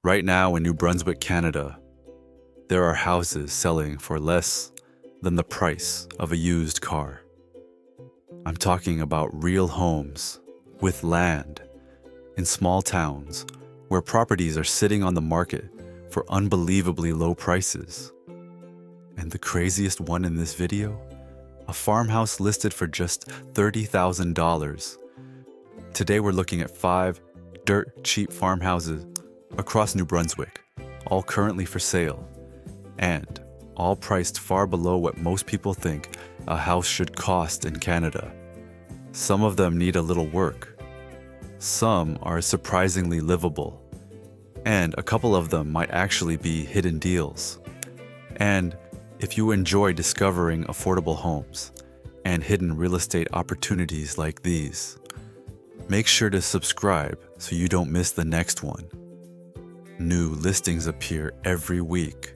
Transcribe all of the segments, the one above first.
Right now in New Brunswick, Canada, there are houses selling for less than the price of a used car. I'm talking about real homes with land in small towns where properties are sitting on the market for unbelievably low prices. And the craziest one in this video? A farmhouse listed for just $30,000. Today we're looking at 5 dirt cheap farmhouses across New Brunswick, all currently for sale, and all priced far below what most people think a house should cost in Canada. Some of them need a little work. Some are surprisingly livable, and a couple of them might actually be hidden deals. And if you enjoy discovering affordable homes and hidden real estate opportunities like these, make sure to subscribe so you don't miss the next one. New listings appear every week,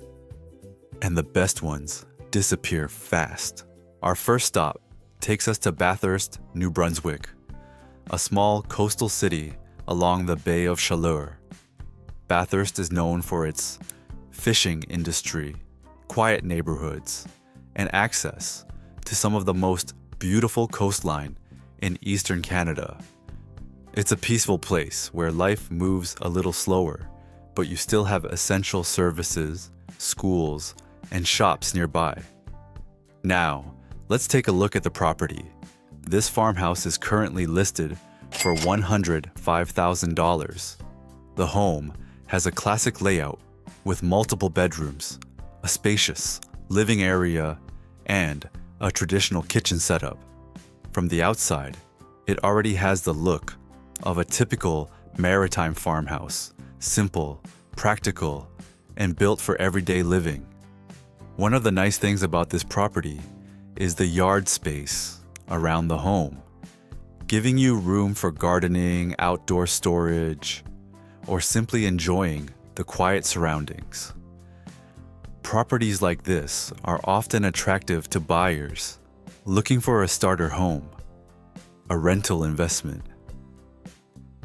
and the best ones disappear fast. Our first stop takes us to Bathurst, New Brunswick, a small coastal city along the Bay of Chaleur. Bathurst is known for its fishing industry, quiet neighborhoods, and access to some of the most beautiful coastline in eastern Canada. It's a peaceful place where life moves a little slower, but you still have essential services, schools, and shops nearby. Now, let's take a look at the property. This farmhouse is currently listed for $105,000. The home has a classic layout with multiple bedrooms, a spacious living area, and a traditional kitchen setup. From the outside, it already has the look of a typical maritime farmhouse, simple, practical, and built for everyday living. One of the nice things about this property is the yard space around the home, giving you room for gardening, outdoor storage, or simply enjoying the quiet surroundings. Properties like this are often attractive to buyers looking for a starter home, a rental investment,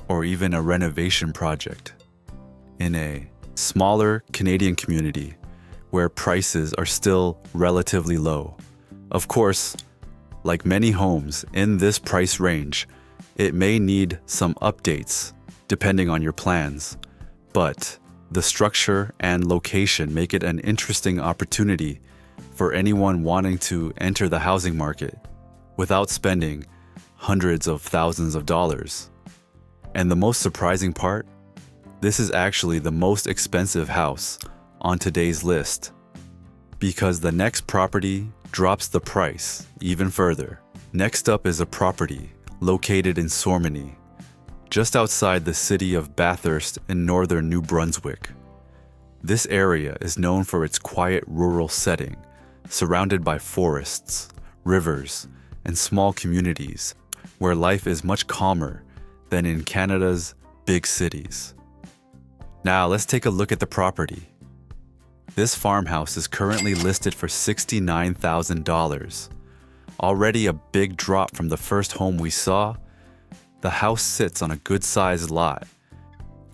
or even a renovation project in a smaller Canadian community where prices are still relatively low. Of course, like many homes in this price range, it may need some updates depending on your plans, but the structure and location make it an interesting opportunity for anyone wanting to enter the housing market without spending hundreds of thousands of dollars. And the most surprising part, this is actually the most expensive house on today's list, because the next property drops the price even further. Next up is a property located in Sormany, just outside the city of Bathurst in northern New Brunswick. This area is known for its quiet rural setting, surrounded by forests, rivers, and small communities where life is much calmer than in Canada's big cities. Now let's take a look at the property. This farmhouse is currently listed for $69,000. Already a big drop from the first home we saw. The house sits on a good-sized lot,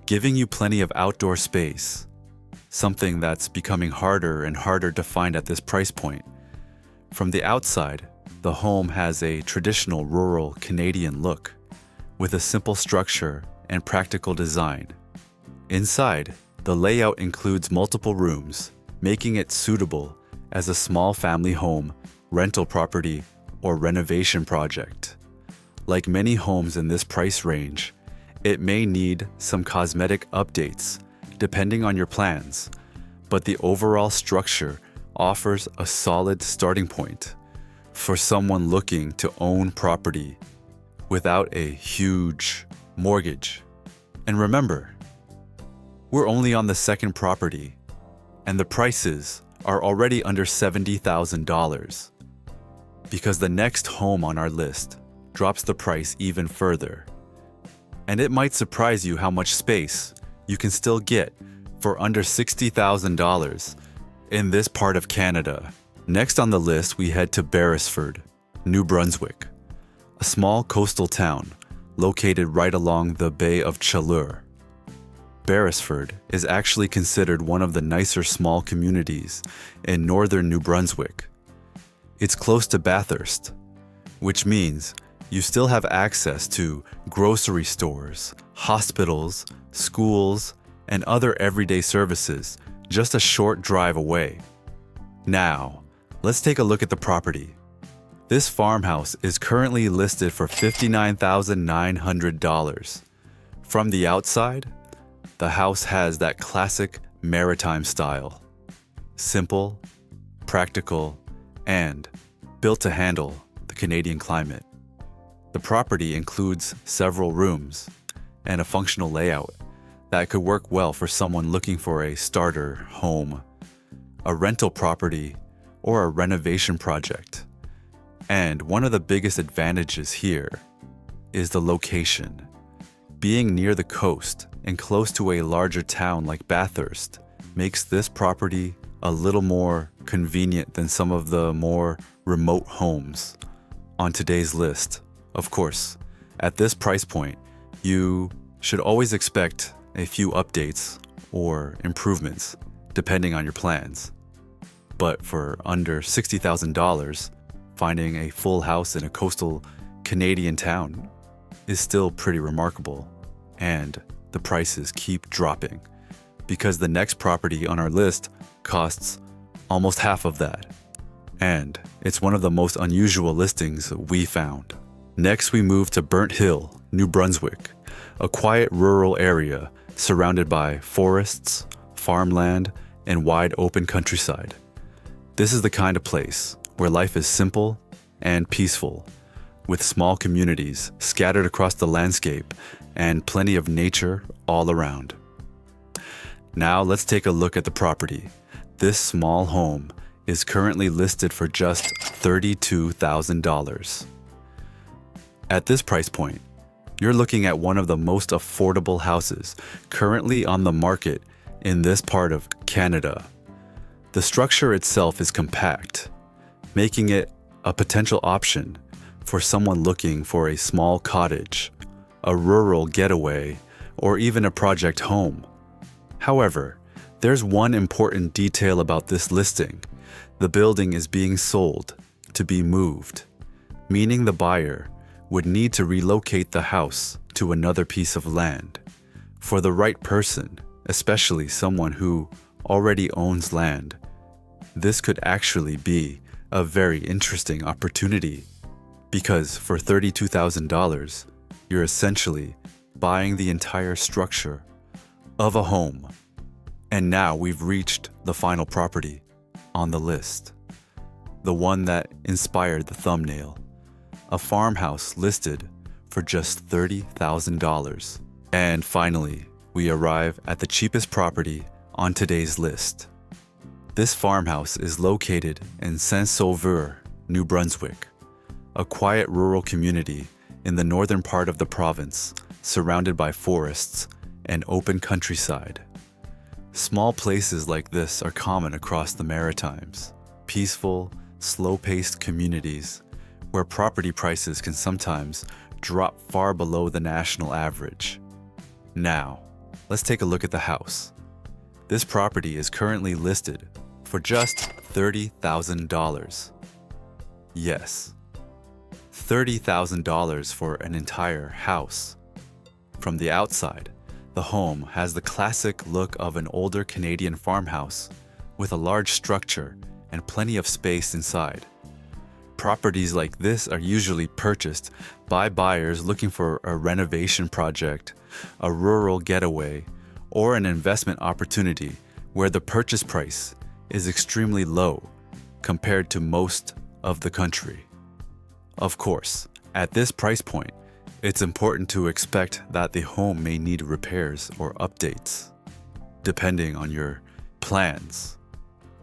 giving you plenty of outdoor space, something that's becoming harder and harder to find at this price point. From the outside, the home has a traditional rural Canadian look, with a simple structure and practical design. Inside, the layout includes multiple rooms, making it suitable as a small family home, rental property, or renovation project. Like many homes in this price range, it may need some cosmetic updates depending on your plans, but the overall structure offers a solid starting point for someone looking to own property without a huge mortgage. And remember, we're only on the second property, and the prices are already under $70,000, because the next home on our list drops the price even further. And it might surprise you how much space you can still get for under $60,000 in this part of Canada. Next on the list, we head to Beresford, New Brunswick, a small coastal town located right along the Bay of Chaleur. Beresford is actually considered one of the nicer small communities in northern New Brunswick. It's close to Bathurst, which means you still have access to grocery stores, hospitals, schools, and other everyday services just a short drive away. Now, let's take a look at the property. This farmhouse is currently listed for $59,900. From the outside, the house has that classic maritime style. Simple, practical, and built to handle the Canadian climate. The property includes several rooms and a functional layout that could work well for someone looking for a starter home, a rental property, or a renovation project. And one of the biggest advantages here is the location. Being near the coast and close to a larger town like Bathurst makes this property a little more convenient than some of the more remote homes on today's list. Of course, at this price point, you should always expect a few updates or improvements depending on your plans. But for under $60,000, finding a full house in a coastal Canadian town is still pretty remarkable, and the prices keep dropping because the next property on our list costs almost half of that. And it's one of the most unusual listings we found. Next, we move to Burnt Hill, New Brunswick, a quiet rural area surrounded by forests, farmland, and wide open countryside. This is the kind of place where life is simple and peaceful, with small communities scattered across the landscape and plenty of nature all around. Now let's take a look at the property. This small home is currently listed for just $32,000. At this price point, you're looking at one of the most affordable houses currently on the market in this part of Canada. The structure itself is compact, making it a potential option for someone looking for a small cottage, a rural getaway, or even a project home. However, there's one important detail about this listing. The building is being sold to be moved, meaning the buyer would need to relocate the house to another piece of land. For the right person, especially someone who already owns land, this could actually be a very interesting opportunity, because for $32,000, you're essentially buying the entire structure of a home. And now we've reached the final property on the list, the one that inspired the thumbnail, a farmhouse listed for just $30,000. And finally, we arrive at the cheapest property on today's list. This farmhouse is located in Saint-Sauveur, New Brunswick, a quiet rural community in the northern part of the province, surrounded by forests and open countryside. Small places like this are common across the Maritimes, peaceful, slow-paced communities where property prices can sometimes drop far below the national average. Now, let's take a look at the house. This property is currently listed for just $30,000. Yes, $30,000 for an entire house. From the outside, the home has the classic look of an older Canadian farmhouse with a large structure and plenty of space inside. Properties like this are usually purchased by buyers looking for a renovation project, a rural getaway, or an investment opportunity where the purchase price is extremely low compared to most of the country. Of course, at this price point, it's important to expect that the home may need repairs or updates, depending on your plans.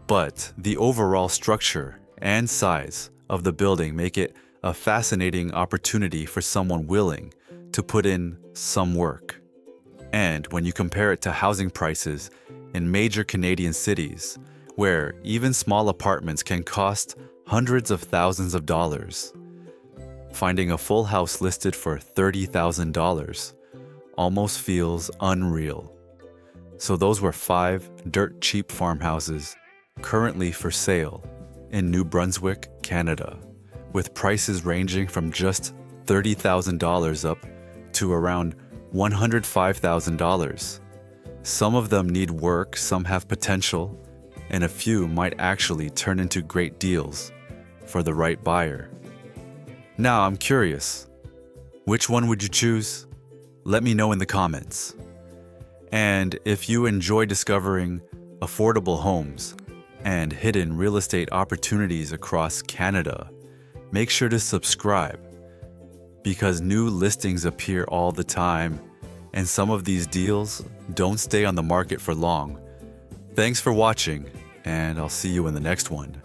But the overall structure and size of the building make it a fascinating opportunity for someone willing to put in some work. And when you compare it to housing prices in major Canadian cities, where even small apartments can cost hundreds of thousands of dollars, finding a full house listed for $30,000 almost feels unreal. So those were 5 dirt cheap farmhouses currently for sale in New Brunswick, Canada, with prices ranging from just $30,000 up to around $105,000. Some of them need work, some have potential, and a few might actually turn into great deals for the right buyer. Now I'm curious, which one would you choose? Let me know in the comments. And if you enjoy discovering affordable homes and hidden real estate opportunities across Canada, make sure to subscribe because new listings appear all the time and some of these deals don't stay on the market for long. Thanks for watching, and I'll see you in the next one.